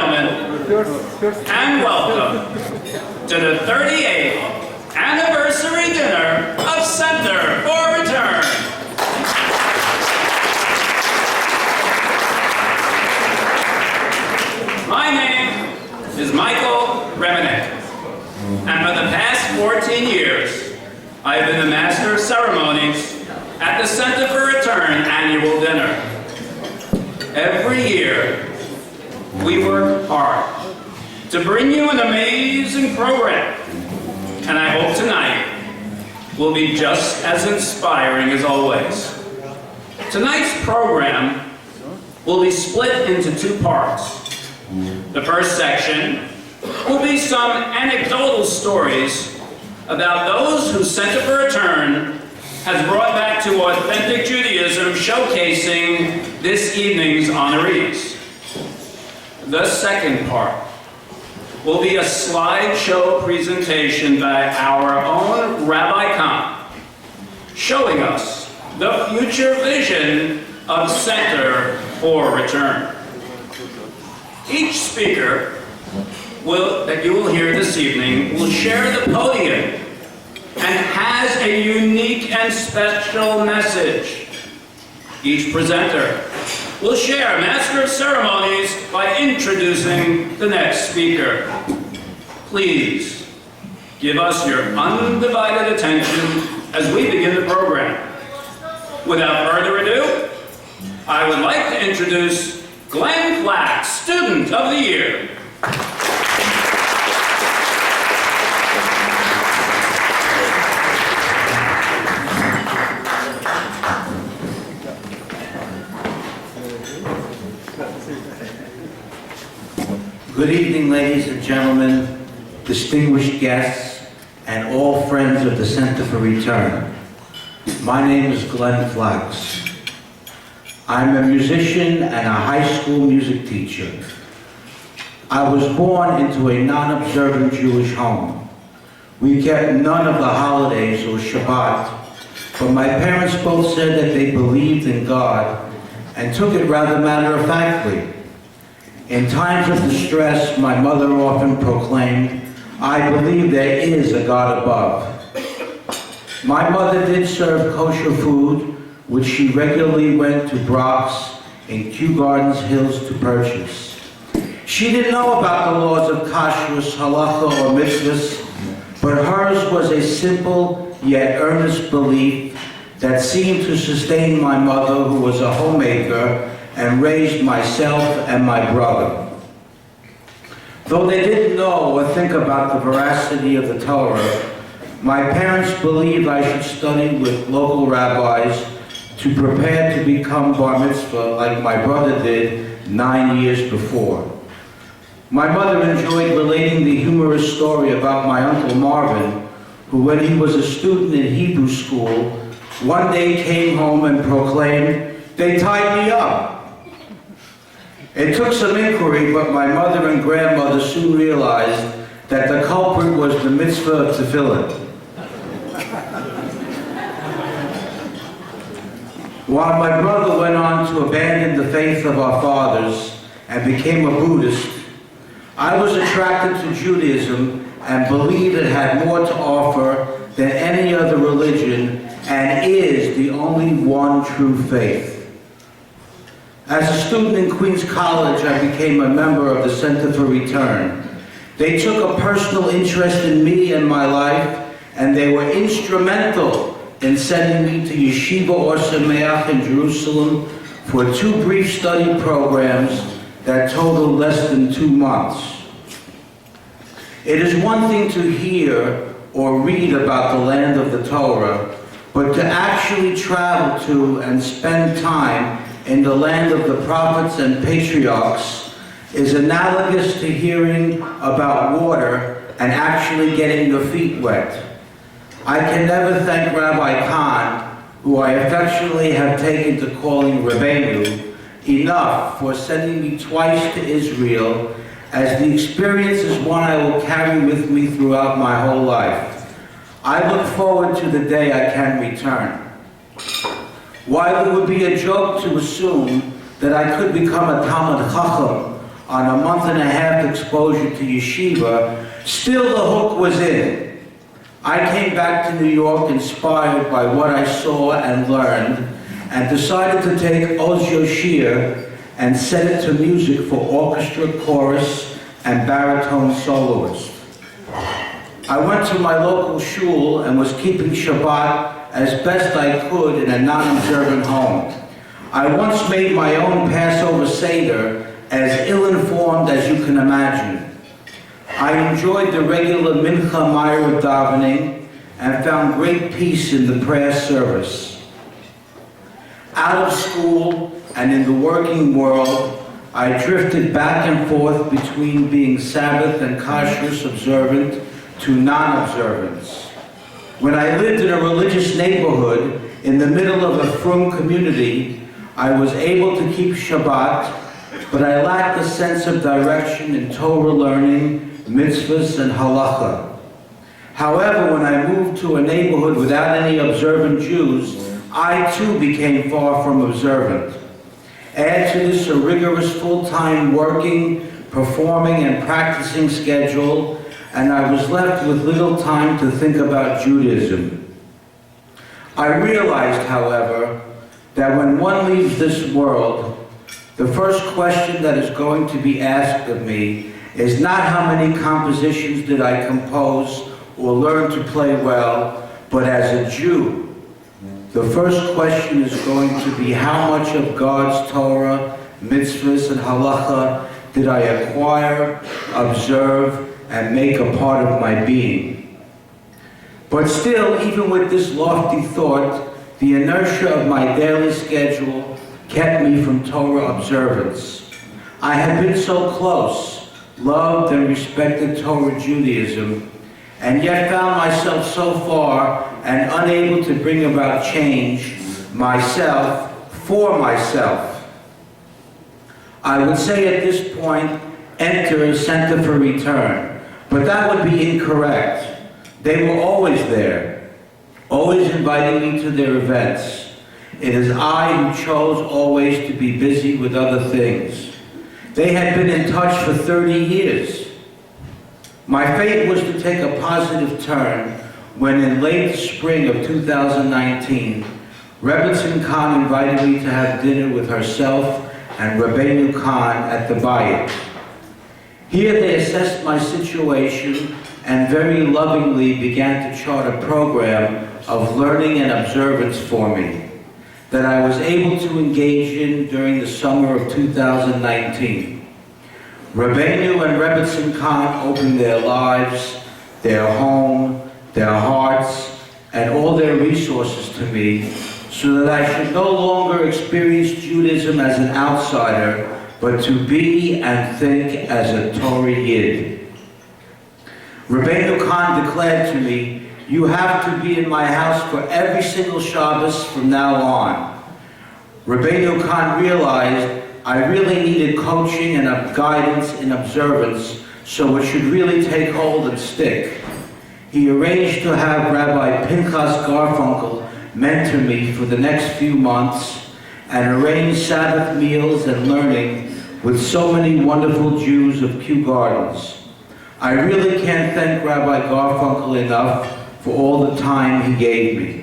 gentlemen, and welcome to the 38th anniversary dinner of Center for Return. My name is Michael Remenek, and for the past 14 years, I have been the Master of Ceremonies at the Center for Return annual dinner. Every year, we work hard to bring you an amazing program, and I hope tonight will be just as inspiring as always. Tonight's program will be split into two parts. The first section will be some anecdotal stories about those who Center for Return has brought back to authentic Judaism, showcasing this evening's honorees. The second part will be a slideshow presentation by our own Rabbi Khan, showing us the future vision of Center for Return. Each speaker that you will hear this evening will share the podium and has a unique and special message. Each presenter will share Master of Ceremonies by introducing the next speaker. Please give us your undivided attention as we begin the program. Without further ado, I would like to introduce Glenn Flack, Student of the Year. Good evening, ladies and gentlemen, distinguished guests, and all friends of the Center for Return. My name is Glenn Flax. I'm a musician and a high school music teacher. I was born into a non-observant Jewish home. We kept none of the holidays or Shabbat, but my parents both said that they believed in God and took it rather matter-of-factly. In times of distress, my mother often proclaimed, "I believe there is a God above." My mother did serve kosher food, which she regularly went to Brock's in Kew Gardens Hills to purchase. She didn't know about the laws of kashrus, halacha, or mitzvahs, but hers was a simple yet earnest belief that seemed to sustain my mother, who was a homemaker and raised myself and my brother. Though they didn't know or think about the veracity of the Torah, my parents believed I should study with local rabbis to prepare to become bar mitzvah like my brother did 9 years before. My mother enjoyed relating the humorous story about my Uncle Marvin, who when he was a student in Hebrew school, one day came home and proclaimed, "They tied me up." It took some inquiry, but my mother and grandmother soon realized that the culprit was the mitzvah of tefillin. While my brother went on to abandon the faith of our fathers and became a Buddhist, I was attracted to Judaism and believed it had more to offer than any other religion and is the only one true faith. As a student in Queens College, I became a member of the Center for Return. They took a personal interest in me and my life, and they were instrumental in sending me to Yeshiva Or Sameach in Jerusalem for 2 brief study programs that totaled less than 2 months. It is one thing to hear or read about the land of the Torah, but to actually travel to and spend time in the land of the prophets and patriarchs is analogous to hearing about water and actually getting your feet wet. I can never thank Rabbi Khan, who I affectionately have taken to calling Rabbeinu, enough for sending me twice to Israel, as the experience is one I will carry with me throughout my whole life. I look forward to the day I can return. While it would be a joke to assume that I could become a Talmid Chacham, on a month-and-a-half exposure to yeshiva, still the hook was in. I came back to New York inspired by what I saw and learned, and decided to take Oz Yoshir and set it to music for orchestra, chorus, and baritone soloist. I went to my local shul and was keeping Shabbat as best I could in a non-observant home. I once made my own Passover Seder, as ill-informed as you can imagine. I enjoyed the regular Mincha Ma'ariv davening and found great peace in the prayer service. Out of school and in the working world, I drifted back and forth between being Sabbath and Kashrus observant to non-observance. When I lived in a religious neighborhood in the middle of a frum community, I was able to keep Shabbat, but I lacked a sense of direction in Torah learning, mitzvahs, and halacha. However, when I moved to a neighborhood without any observant Jews, I too became far from observant. Add to this a rigorous full-time working, performing, and practicing schedule, and I was left with little time to think about Judaism. I realized, however, that when one leaves this world, the first question that is going to be asked of me is not how many compositions did I compose or learn to play well, but as a Jew. The first question is going to be how much of God's Torah, mitzvahs, and halacha did I acquire, observe, and make a part of my being. But still, even with this lofty thought, the inertia of my daily schedule kept me from Torah observance. I had been so close, loved and respected Torah Judaism, and yet found myself so far and unable to bring about change myself for myself. I would say at this point, enter Center for Return, but that would be incorrect. They were always there, always inviting me to their events. It is I who chose always to be busy with other things. They had been in touch for 30 years. My fate was to take a positive turn when in late spring of 2019, Rebbetzin Khan invited me to have dinner with herself and Rabbeinu Khan at the Bayit. Here they assessed my situation and very lovingly began to chart a program of learning and observance for me that I was able to engage in during the summer of 2019. Rabbeinu and Rebbetzin Khan opened their lives, their home, their hearts, and all their resources to me so that I should no longer experience Judaism as an outsider, but to be and think as a Torah Yid. Rabbeinu Khan declared to me, "You have to be in my house for every single Shabbos from now on." Rabbeinu Khan realized I really needed coaching and guidance in observance, so it should really take hold and stick. He arranged to have Rabbi Pinchas Garfunkel mentor me for the next few months and arrange Sabbath meals and learning with so many wonderful Jews of Kew Gardens. I really can't thank Rabbi Garfunkel enough for all the time he gave me.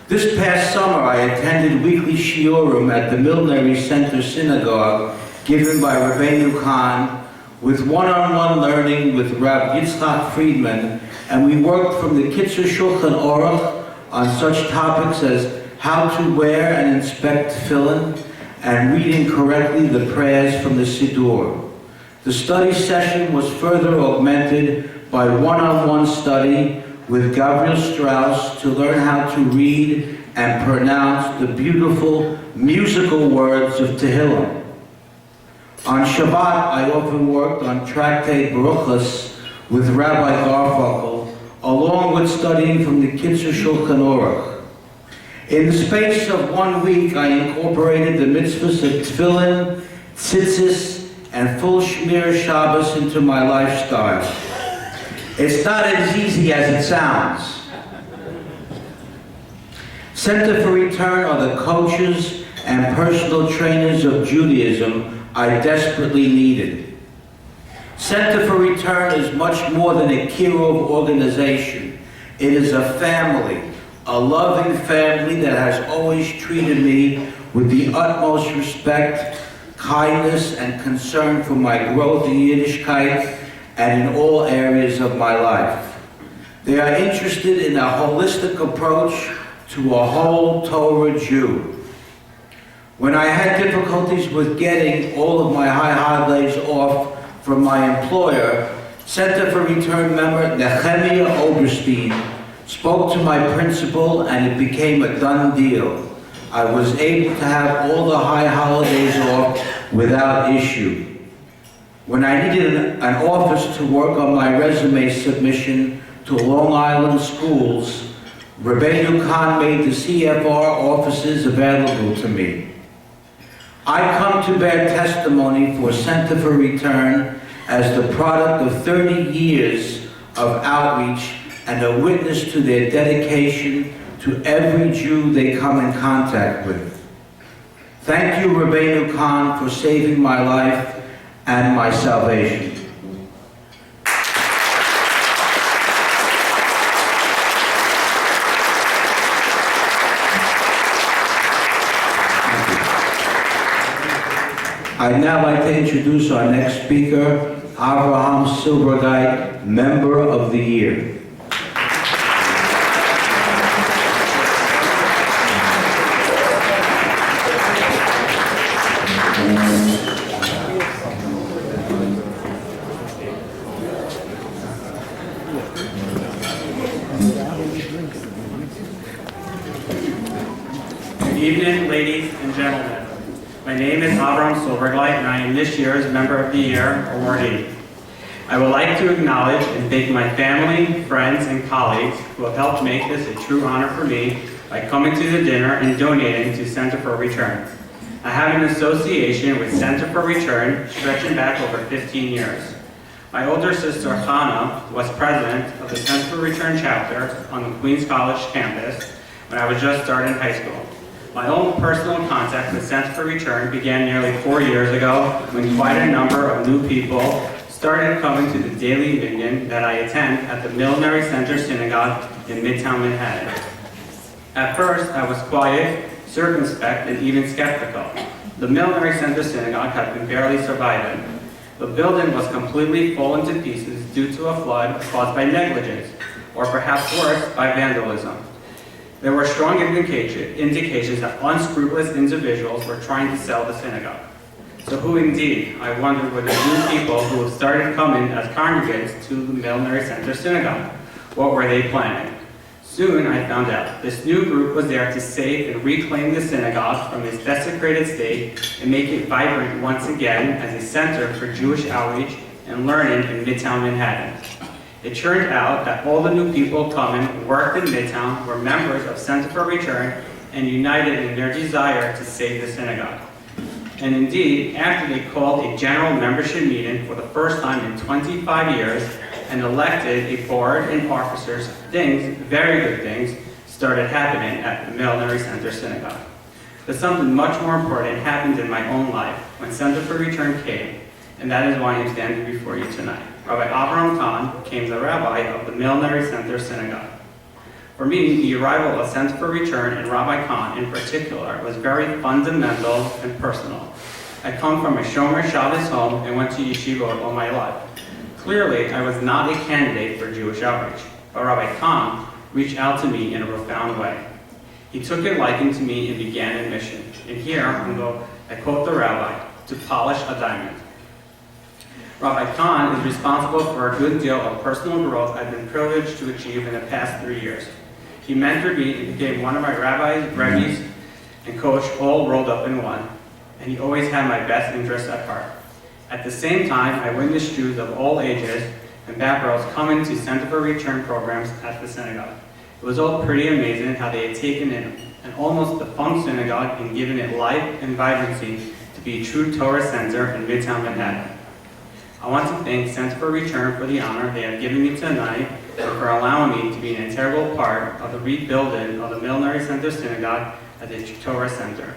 This past summer, I attended weekly shiurim at the Milnery Center Synagogue given by Rabbeinu Khan with one-on-one learning with Rav Yitzchak Friedman, and we worked from the Kitzur Shulchan Aruch on such topics as how to wear and inspect tefillin and reading correctly the prayers from the Siddur. The study session was further augmented by one-on-one study with Gabriel Strauss to learn how to read and pronounce the beautiful musical words of Tehillim. On Shabbat, I often worked on Tractate Baruchas with Rabbi Garfunkel, along with studying from the Kitzur Shulchan Aruch. In the space of 1 week, I incorporated the mitzvahs of tefillin, tzitzis, and full Shmir Shabbos into my lifestyle. It's not as easy as it sounds. Center for Return are the coaches and personal trainers of Judaism I desperately needed. Center for Return is much more than a Kirov organization. It is a family, a loving family that has always treated me with the utmost respect, kindness, and concern for my growth in Yiddishkeit and in all areas of my life. They are interested in a holistic approach to a whole Torah Jew. When I had difficulties with getting all of my high holidays off from my employer, Center for Return member Nehemiah Oberstein spoke to my principal and it became a done deal. I was able to have all the high holidays off without issue. When I needed an office to work on my resume submission to Long Island schools, Rabbeinu Khan made the CFR offices available to me. I come to bear testimony for Center for Return as the product of 30 years of outreach and a witness to their dedication to every Jew they come in contact with. Thank you, Rabbeinu Khan, for saving my life and my salvation. I'd now like to introduce our next speaker, Avraham Silbergeit, Member of the Year. Good evening, ladies and gentlemen. My name is Avraham Silbergeit, and I am this year's Member of the Year awardee. I would like to acknowledge and thank my family, friends, and colleagues who have helped make this a true honor for me by coming to the dinner and donating to Center for Return. I have an association with Center for Return stretching back over 15 years. My older sister, Hannah, was president of the Center for Return chapter on the Queens College campus when I was just starting high school. My own personal contact with Center for Return began nearly 4 years ago when quite a number of new people started coming to the daily minyan that I attend at the Millinery Center Synagogue in Midtown Manhattan. At first, I was quiet, circumspect, and even skeptical. The Millinery Center Synagogue had been barely surviving. The building was completely fallen to pieces due to a flood caused by negligence, or perhaps worse, by vandalism. There were strong indications that unscrupulous individuals were trying to sell the synagogue. So who indeed, I wondered, were the new people who started coming as congregants to the Millinery Center Synagogue? What were they planning? Soon I found out. This new group was there to save and reclaim the synagogue from its desecrated state and make it vibrant once again as a center for Jewish outreach and learning in Midtown Manhattan. It turned out that all the new people coming who worked in Midtown were members of Center for Return and united in their desire to save the synagogue. And indeed, after they called a general membership meeting for the first time in 25 years and elected a board and officers, things, very good things, started happening at the Millinery Center Synagogue. But something much more important happened in my own life when Center for Return came, and that is why I'm standing before you tonight. Rabbi Avraham Khan became the rabbi of the Millinery Center Synagogue. For me, the arrival of Center for Return and Rabbi Khan in particular was very fundamental and personal. I come from a Shomer Shabbos home and went to yeshiva all my life. Clearly, I was not a candidate for Jewish outreach, but Rabbi Khan reached out to me in a profound way. He took a liking to me and began a mission. And here, I quote the rabbi, to polish a diamond. Rabbi Khan is responsible for a good deal of personal growth I've been privileged to achieve in the past 3 years. He mentored me and became one of my rabbis, rebbes, and coach all rolled up in one, and he always had my best interests at heart. At the same time, I witnessed Jews of all ages and backgrounds coming to Center for Return programs at the synagogue. It was all pretty amazing how they had taken in an almost defunct synagogue and given it life and vibrancy to be a true Torah center in Midtown Manhattan. I want to thank Center for Return for the honor they have given me tonight and for allowing me to be an integral part of the rebuilding of the Millinery Center Synagogue as a Torah center.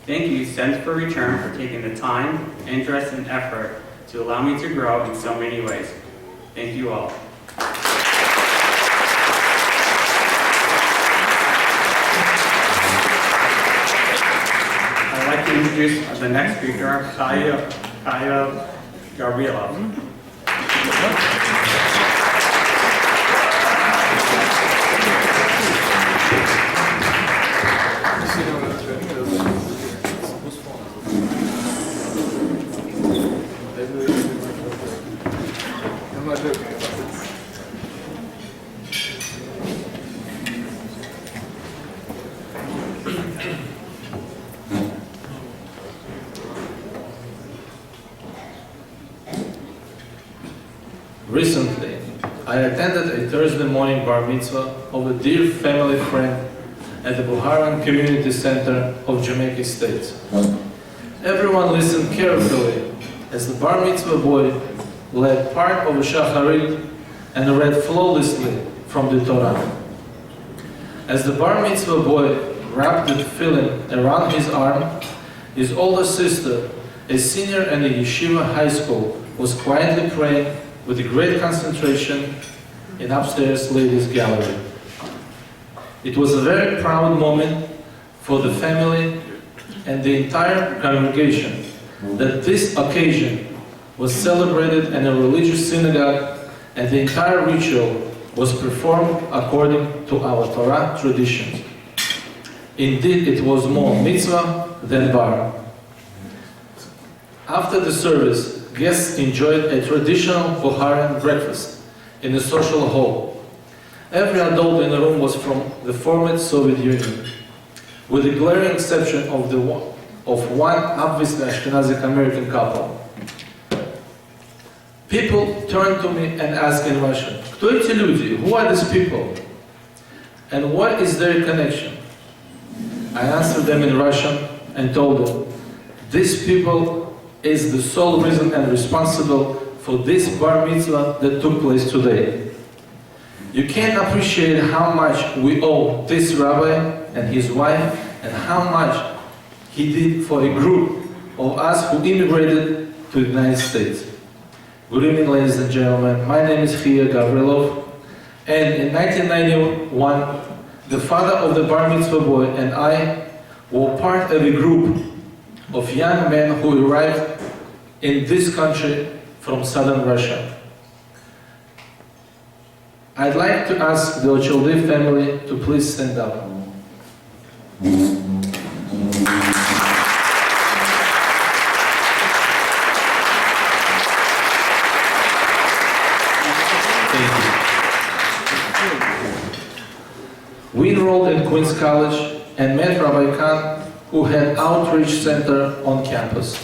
Thank you, Center for Return, for taking the time, interest, and effort to allow me to grow in so many ways. Thank you all. I'd like to introduce the next speaker, Kaya Gabriela. Recently, I attended a Thursday morning bar mitzvah of a dear family friend at the Buharan Community Center of Jamaica State. Everyone listened carefully as the bar mitzvah boy led part of a shacharit and read flawlessly from the Torah. As the bar mitzvah boy wrapped the tefillin around his arm, his older sister, a senior in the yeshiva high school, was quietly praying with a great concentration in upstairs ladies' gallery. It was a very proud moment for the family and the entire congregation that this occasion was celebrated in a religious synagogue and the entire ritual was performed according to our Torah traditions. Indeed, it was more mitzvah than bar. After the service, guests enjoyed a traditional Buharan breakfast in a social hall. Every adult in the room was from the former Soviet Union, with the glaring exception of one obviously Ashkenazi American couple. People turned to me and asked in Russian, "Кто эти люди? Who are these people? And what is their connection?" I answered them in Russian and told them, "These people is the sole reason and responsible for this bar mitzvah that took place today. You can't appreciate how much we owe this rabbi and his wife and how much he did for a group of us who immigrated to the United States." Good evening, ladies and gentlemen. My name is Chia Gavrilov, and in 1991, the father of the bar mitzvah boy and I were part of a group of young men who arrived in this country from southern Russia. I'd like to ask the Ocholdiv family to please stand up. Thank you. We enrolled in Queens College and met Rabbi Khan, who had outreach center on campus.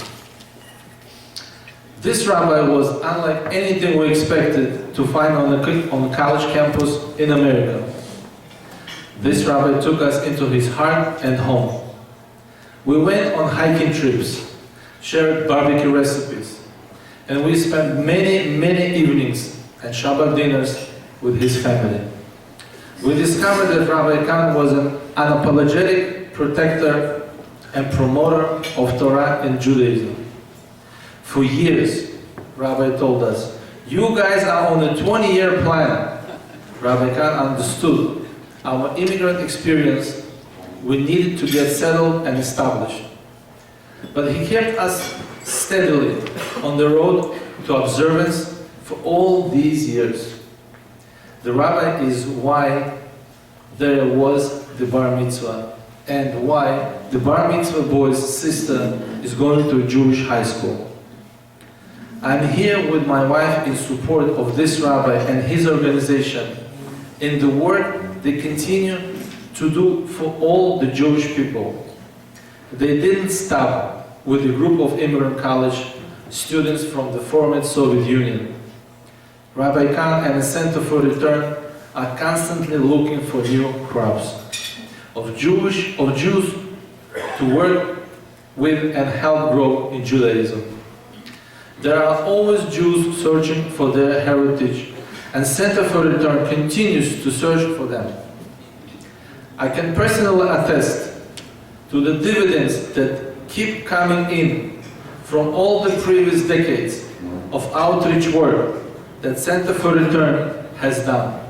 This rabbi was unlike anything we expected to find on the college campus in America. This rabbi took us into his heart and home. We went on hiking trips, shared barbecue recipes, and we spent many evenings and Shabbat dinners with his family. We discovered that Rabbi Khan was an unapologetic protector and promoter of Torah and Judaism. For years, Rabbi told us, "You guys are on a 20-year plan." Rabbi Khan understood our immigrant experience. We needed to get settled and established. But he kept us steadily on the road to observance for all these years. The rabbi is why there was the bar mitzvah and why the bar mitzvah boy's sister is going to a Jewish high school. I'm here with my wife in support of this rabbi and his organization in the work they continue to do for all the Jewish people. They didn't stop with a group of immigrant college students from the former Soviet Union. Rabbi Khan and the Center for Return are constantly looking for new crops of Jews to work with and help grow in Judaism. There are always Jews searching for their heritage, and Center for Return continues to search for them. I can personally attest to the dividends that keep coming in from all the previous decades of outreach work that Center for Return has done.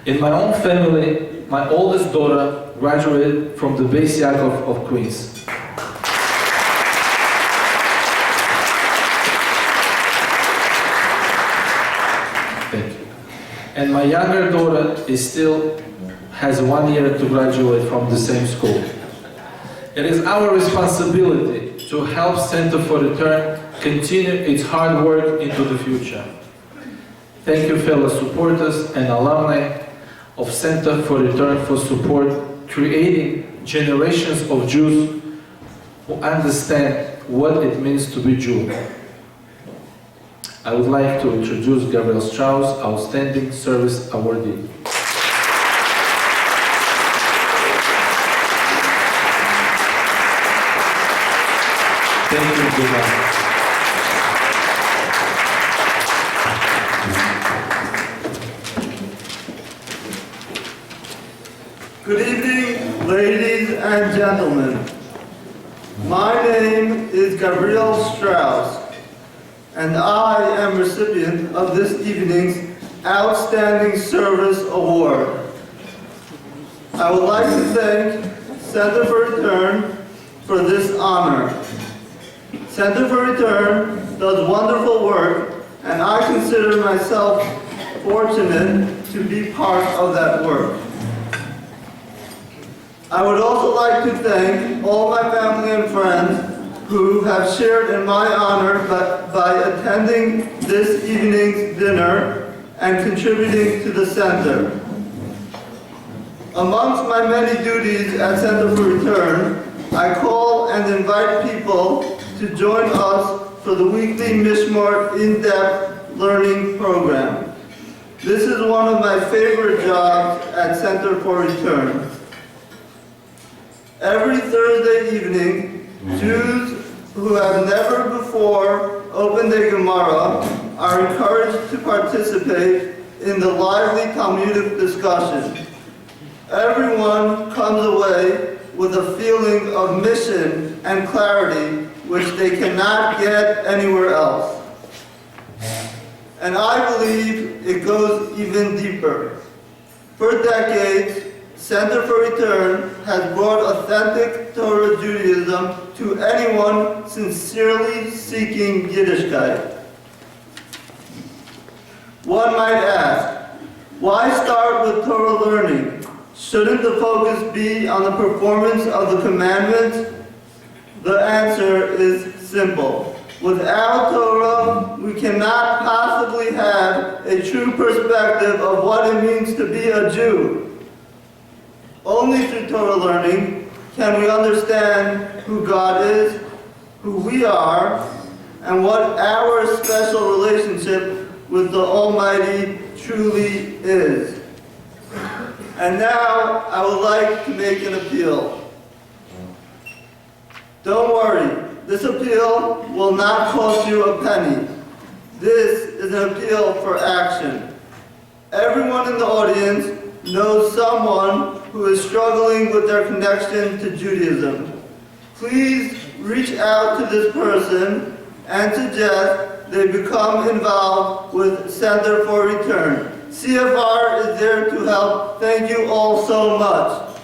In my own family, my oldest daughter graduated from the Beis Yaakov of Queens. Thank you. And my younger daughter has 1 year to graduate from the same school. It is our responsibility to help Center for Return continue its hard work into the future. Thank you, fellow supporters and alumni of Center for Return, for support creating generations of Jews who understand what it means to be Jew. I would like to introduce Gabriel Strauss, Outstanding Service Awardee. Thank you, goodbye. Good evening, ladies and gentlemen. My name is Gabriel Strauss, and I am recipient of this evening's Outstanding Service Award. I would like to thank Center for Return for this honor. Center for Return does wonderful work, and I consider myself fortunate to be part of that work. I would also like to thank all my family and friends who have shared in my honor by attending this evening's dinner and contributing to the center. Amongst my many duties at Center for Return, I call and invite people to join us for the weekly Mishmar in-depth learning program. This is one of my favorite jobs at Center for Return. Every Thursday evening, Jews who have never before opened a Gemara are encouraged to participate in the lively Talmudic discussion. Everyone comes away with a feeling of mission and clarity which they cannot get anywhere else. And I believe it goes even deeper. For decades, Center for Return has brought authentic Torah Judaism to anyone sincerely seeking Yiddishkeit. One might ask, why start with Torah learning? Shouldn't the focus be on the performance of the commandments? The answer is simple. Without Torah, we cannot possibly have a true perspective of what it means to be a Jew. Only through Torah learning can we understand who God is, who we are, and what our special relationship with the Almighty truly is. And now I would like to make an appeal. Don't worry, this appeal will not cost you a penny. This is an appeal for action. Everyone in the audience knows someone who is struggling with their connection to Judaism. Please reach out to this person and suggest they become involved with Center for Return. CFR is there to help. Thank you all so much.